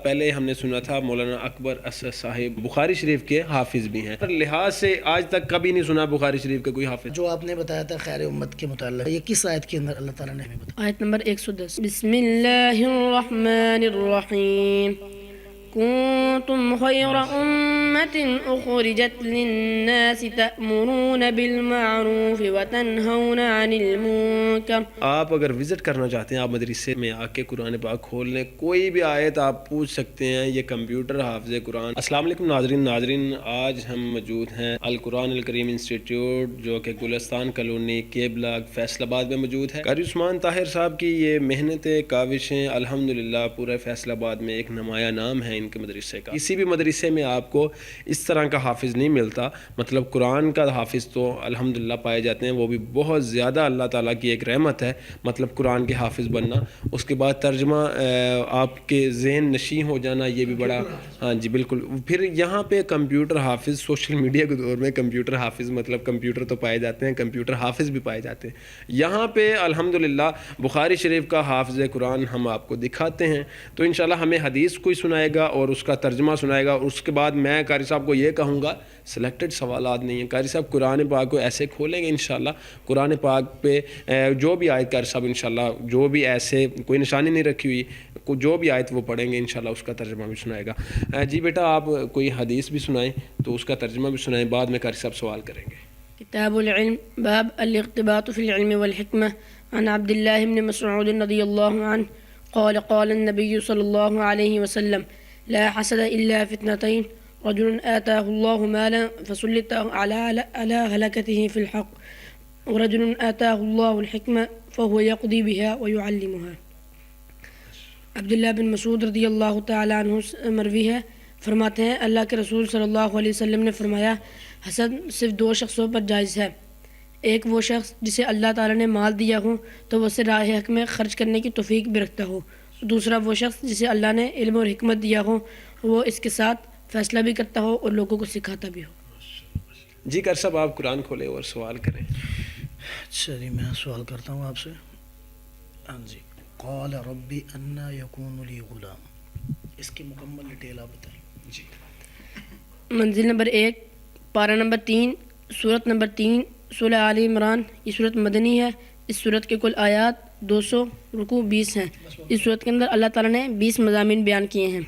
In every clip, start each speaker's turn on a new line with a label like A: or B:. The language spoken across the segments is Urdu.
A: پہلے ہم نے سنا تھا مولانا اکبر اسد صاحب بخاری شریف کے حافظ بھی ہیں، پر لحاظ سے آج تک کبھی نہیں سنا بخاری شریف کا کوئی حافظ۔
B: جو آپ نے بتایا تھا خیر امت کے متعلق، یہ کس آیت کے اندر اللہ تعالیٰ نے ہمیں بتایا؟
C: آیت نمبر 110۔ بسم اللہ الرحمن الرحیم، کنتم خیر امت اخرجت للناس تأمرون بالمعروف وتنہون عن المنکر۔
A: آپ اگر وزٹ کرنا چاہتے ہیں، آپ مدرسے میں آ کے قرآن پاک کھول لیں، کوئی بھی آیت آپ پوچھ سکتے ہیں، یہ کمپیوٹر حافظ قرآن۔ السلام علیکم ناظرین، آج ہم موجود ہیں القرآن الکریم انسٹیٹیوٹ، جو کہ گلستان کالونی کے بلاک فیصل آباد میں موجود ہے۔ قاری عثمان طاہر صاحب کی یہ محنتیں، کاوشیں الحمدللہ پورے فیصل آباد میں ایک نمایاں نام ہے ان کے مدرسے کا۔ کسی بھی مدرسے میں آپ کو اس طرح کا حافظ نہیں ملتا، مطلب قرآن کا حافظ تو الحمدللہ پائے جاتے ہیں، وہ بھی بہت زیادہ اللہ تعالیٰ کی ایک رحمت ہے، مطلب قرآن کے حافظ بننا، اس کے بعد ترجمہ آپ کے ذہن نشیں ہو جانا، یہ بھی بڑا، ہاں جی بالکل۔ پھر یہاں پہ کمپیوٹر حافظ، سوشل میڈیا کے دور میں کمپیوٹر حافظ، مطلب کمپیوٹر تو پائے جاتے ہیں، کمپیوٹر حافظ بھی پائے جاتے ہیں۔ یہاں پہ الحمدللہ بخاری شریف کا حافظ قرآن ہم آپ کو دکھاتے ہیں، تو انشاءاللہ ہمیں حدیث کوئی سنائے گا اور اس کا ترجمہ سنائے گا، اور اس کے بعد میں قاری صاحب کو یہ کہوں گا، سلیکٹڈ سوالات نہیں ہیں، قاری صاحب قرآن پاک کو ایسے کھولیں گے انشاءاللہ، قرآن پاک پہ جو بھی آیت قاری صاحب انشاءاللہ جو بھی ایسے کوئی نشانی نہیں رکھی ہوئی، جو بھی آیت وہ پڑھیں گے انشاءاللہ اس کا ترجمہ بھی سنائے گا۔ جی بیٹا آپ کوئی حدیث بھی سنائیں تو اس کا ترجمہ بھی سنائیں، بعد میں قاری صاحب سوال کریں گے۔
C: کتاب العلم، باب الاقتباط فی العلم والحکمہ، عن عبد اللہ بن مسعود رضی اللہ عنہ قال قال النبی صلی اللہ علیہ وسلم لا حسد الا فی اثنتین، رجل آتاه الله مالا فسلط على هلكته في الحق، ورجل آتاه الله الحكمة فهو يقضي بها ويعلمها۔ عبداللہ بن مسعود رضی اللہ تعالیٰ عنہ مروی ہے، فرماتے ہیں اللہ کے رسول صلی اللہ علیہ وسلم نے فرمایا حسد صرف دو شخصوں پر جائز ہے، ایک وہ شخص جسے اللہ تعالیٰ نے مال دیا ہو تو وہ اسے راہ حق میں خرچ کرنے کی توفیق بھی رکھتا ہو، دوسرا وہ شخص جسے اللہ نے علم اور حکمت دیا ہو، وہ اس کے ساتھ فیصلہ بھی کرتا ہو اور لوگوں کو سکھاتا بھی ہو۔
A: جی قاری صاحب آپ قرآن کھولیں اور سوال کریں۔
B: اچھا جی، میں سوال کرتا ہوں آپ سے۔ ہاں جی، قال ربی انا یکون لی غلام، اس کی مکمل ڈیٹیل آپ بتائیں۔
A: جی
C: منزل نمبر 1، پارہ نمبر 3، سورت نمبر 3، سورہ آل عمران۔ یہ سورت مدنی ہے، اس سورت کے کل آیات 200، رکوع 20 ہیں۔ اس سورت کے اندر اللہ تعالیٰ نے 20 مضامین بیان کیے ہیں۔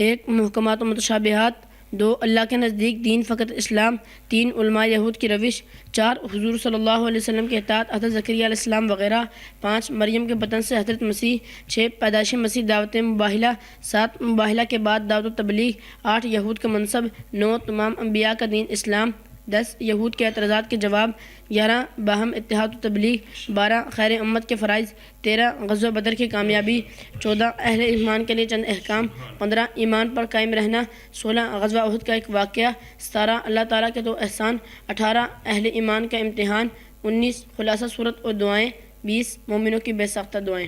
C: 1 محکمات و متشابہات، 2 اللہ کے نزدیک دین فقط اسلام، 3 علماء یہود کی روش، 4 حضور صلی اللہ علیہ وسلم کے اطاعت، حضرت زکریا علیہ السلام وغیرہ، 5 مریم کے بطن سے حضرت مسیح، 6 پیدائش مسیح دعوت مباہلہ، 7 مباہلہ کے بعد دعوت و تبلیغ، 8 یہود کا منصب، 9 تمام انبیاء کا دین اسلام، 10 یہود کے اعتراضات کے جواب، 11 باہم اتحاد و تبلیغ، 12 خیر امت کے فرائض، 13 غزوہ بدر کی کامیابی، 14 اہل ایمان کے لیے چند احکام، 15 ایمان پر قائم رہنا، 16 غزوہ احد کا ایک واقعہ، 17 اللہ تعالیٰ کے 2 احسان، 18 اہل ایمان کا امتحان، 19 خلاصہ صورت اور دعائیں، 20 مومنوں کی بے ساختہ دعائیں۔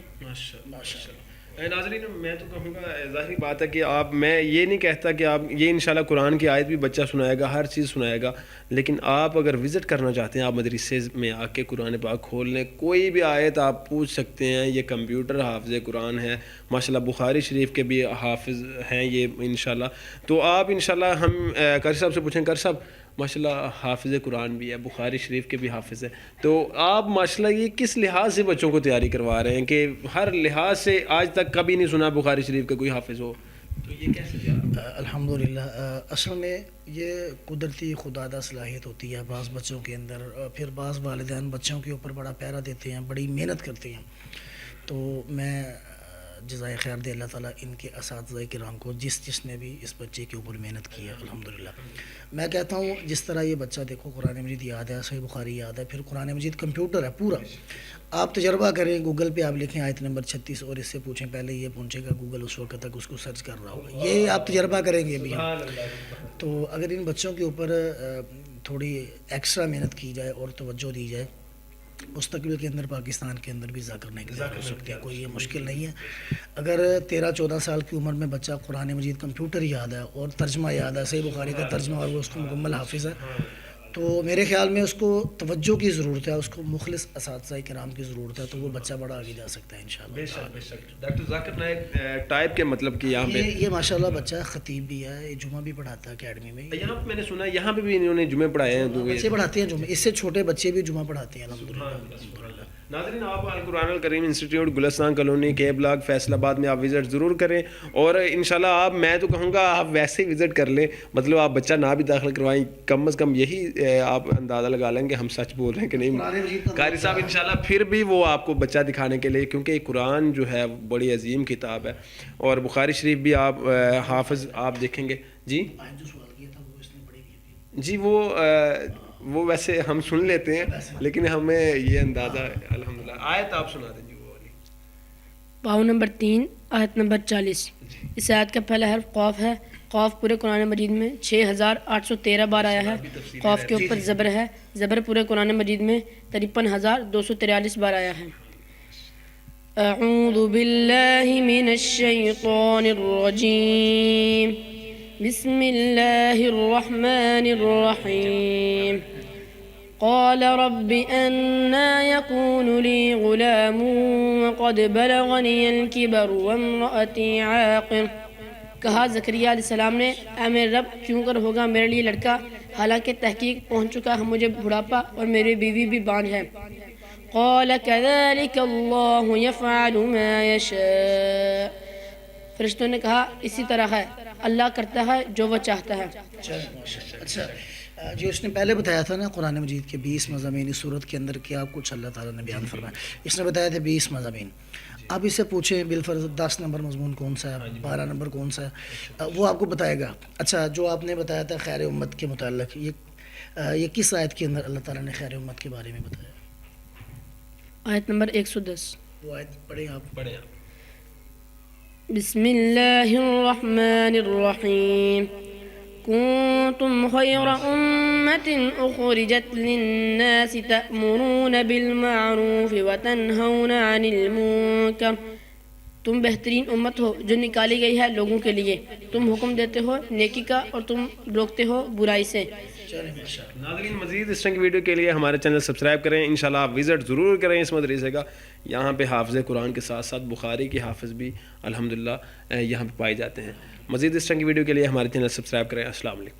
A: ناظرین میں تو کہوں گا، ظاہری بات ہے کہ میں یہ نہیں کہتا کہ آپ یہ انشاءاللہ قرآن کی آیت بھی بچہ سنائے گا، ہر چیز سنائے گا، لیکن آپ اگر وزٹ کرنا چاہتے ہیں، آپ مدرسے میں آ کے قرآن پاک کھول لیں، کوئی بھی آیت آپ پوچھ سکتے ہیں، یہ کمپیوٹر حافظ قرآن ہے، ماشاءاللہ بخاری شریف کے بھی حافظ ہیں یہ انشاءاللہ۔ تو آپ انشاءاللہ ہم قاری صاحب سے پوچھیں، قاری صاحب ماشاءاللہ حافظ قرآن بھی ہے، بخاری شریف کے بھی حافظ ہیں، تو آپ ماشاءاللہ یہ کس لحاظ سے بچوں کو تیاری کروا رہے ہیں کہ ہر لحاظ سے آج تک کبھی نہیں سنا بخاری شریف کا کوئی حافظ ہو، تو یہ کیسے؟
B: الحمدللہ اصل میں یہ قدرتی خدادہ صلاحیت ہوتی ہے بعض بچوں کے اندر، پھر بعض والدین بچوں کے اوپر بڑا پیرا دیتے ہیں، بڑی محنت کرتے ہیں، تو میں جزائے خیر دے اللہ تعالیٰ ان کے اساتذہ کرام کو، جس نے بھی اس بچے کے اوپر محنت کی ہے الحمدللہ۔ میں کہتا ہوں جس طرح یہ بچہ دیکھو قرآن مجید یاد ہے، صحیح بخاری یاد ہے، پھر قرآن مجید کمپیوٹر ہے پورا، آپ تجربہ کریں، گوگل پہ آپ لکھیں آیت نمبر 36 اور اس سے پوچھیں، پہلے یہ پہنچے گا گوگل اس وقت تک اس کو سرچ کر رہا ہوگا، یہ آپ تجربہ کریں گے بھی۔ تو اگر ان بچوں کے اوپر تھوڑی ایکسٹرا محنت کی جائے اور توجہ دی جائے، مستقبل کے اندر پاکستان کے اندر بھی ذاکر نہیں ہو سکتی ہے، کوئی یہ مشکل نہیں ہے۔ اگر 13-14 سال کی عمر میں بچہ قرآن مجید کمپیوٹر یاد ہے اور ترجمہ یاد ہے، صحیح بخاری کا ترجمہ، اور وہ اس کو مکمل حافظ ہے، تو میرے خیال میں اس کو توجہ کی ضرورت ہے, اس کو مخلص اساتذہ کرام کی ضرورت ہے, تو وہ بچہ بڑا آگے جا سکتا ہے انشاءاللہ.
A: بے شک بے شک. ڈاکٹر ذاکر نائک ٹائپ کے مطلب کہ یہاں پہ
B: یہ ماشاءاللہ بچہ خطیب بھی ہے, یہ جمعہ بھی پڑھاتا ہے اکیڈمی میں.
A: یہاں پہ میں نے سنا یہاں پہ بھی انہوں نے جمعے پڑھائے ہیں.
B: بچے پڑھاتے ہیں جمعہ, اس سے چھوٹے بچے بھی جمعہ پڑھاتے ہیں الحمدللہ.
A: ناظرین, آپ القرآن الکریم انسٹیٹیوٹ گلستان کالونی کے بلاک فیصل آباد میں آپ وزٹ ضرور کریں, اور انشاءاللہ آپ, میں تو کہوں گا آپ ویسے ہی وزٹ کر لیں, مطلب آپ بچہ نہ بھی داخل کروائیں, کم از کم یہی آپ اندازہ لگا لیں کہ ہم سچ بول رہے ہیں کہ نہیں. قاری صاحب انشاءاللہ پھر بھی وہ آپ کو بچہ دکھانے کے لیے, کیونکہ قرآن جو ہے بڑی عظیم کتاب ہے, اور بخاری شریف بھی آپ حافظ آپ دیکھیں گے. جی جی, وہ ویسے ہم سن لیتے ہیں, لیکن ہمیں یہ اندازہ الحمدللہ. آیت آپ سنا دیں جی وہ والی.
C: پاؤں نمبر 3 آیت نمبر 40. اس آیت کا پہلا حرف قاف ہے. قاف پورے قرآن مجید میں 6813 بار آیا ہے. قاف کے اوپر زبر ہے. زبر پورے قرآن مجید میں 53243 بار آیا ہے. اعوذ باللہ من الشیطان الرجیم, بسم اللہ الرحمن الرحیم. قال رب أنا يكون لي غلام وقد بلغني الكبر وامرأتي عاقر. کہا زکریا علیہ السلام نے, اے میرے رب کیوں کر ہوگا میرے لیے لڑکا, حالانکہ تحقیق پہنچ چکا ہے مجھے بڑھاپا اور میری بیوی بھی بانجھ ہے. قال كذلك الله يفعل ما يشاء. فرشتوں نے کہا اسی طرح ہے, اللہ کرتا ہے جو وہ چاہتا ہے.
B: اچھا جو اس نے پہلے بتایا تھا نا قرآن مجید کے 20 مضامین اس صورت کے اندر کیا کچھ اللہ تعالیٰ نے بیان فرمایا, اس نے بتایا تھا 20 مضامین. اب اسے پوچھیں بالفرض 10 نمبر مضمون کون سا ہے, 12 نمبر کون سا ہے, وہ آپ کو بتائے گا. اچھا جو آپ نے بتایا تھا خیر امت کے متعلق, یہ کس آیت کے اندر اللہ تعالیٰ نے خیر امت کے بارے میں بتایا؟
C: آیت نمبر 110.
B: وہ آیت پڑھیں آپ.
C: بسم اللہ الرحمن الرحیم. كنتم خير أمة أخرجت للناس تأمرون بالمعروف وتنهون عن المنكر. تم بہترین امت ہو جو نکالی گئی ہے لوگوں کے لیے, تم حکم دیتے ہو نیکی کا اور تم روکتے ہو برائی سے.
A: ناظرین, مزید اس طرح کی ویڈیو کے لیے ہمارے چینل سبسکرائب کریں. انشاءاللہ آپ وزٹ ضرور کریں اس مدرسے کا. یہاں پہ حافظ قرآن کے ساتھ ساتھ بخاری کے حافظ بھی الحمدللہ یہاں پہ پائے جاتے ہیں. مزید اس طرح کی ویڈیو کے لیے ہمارے چینل سبسکرائب کریں. السلام علیکم.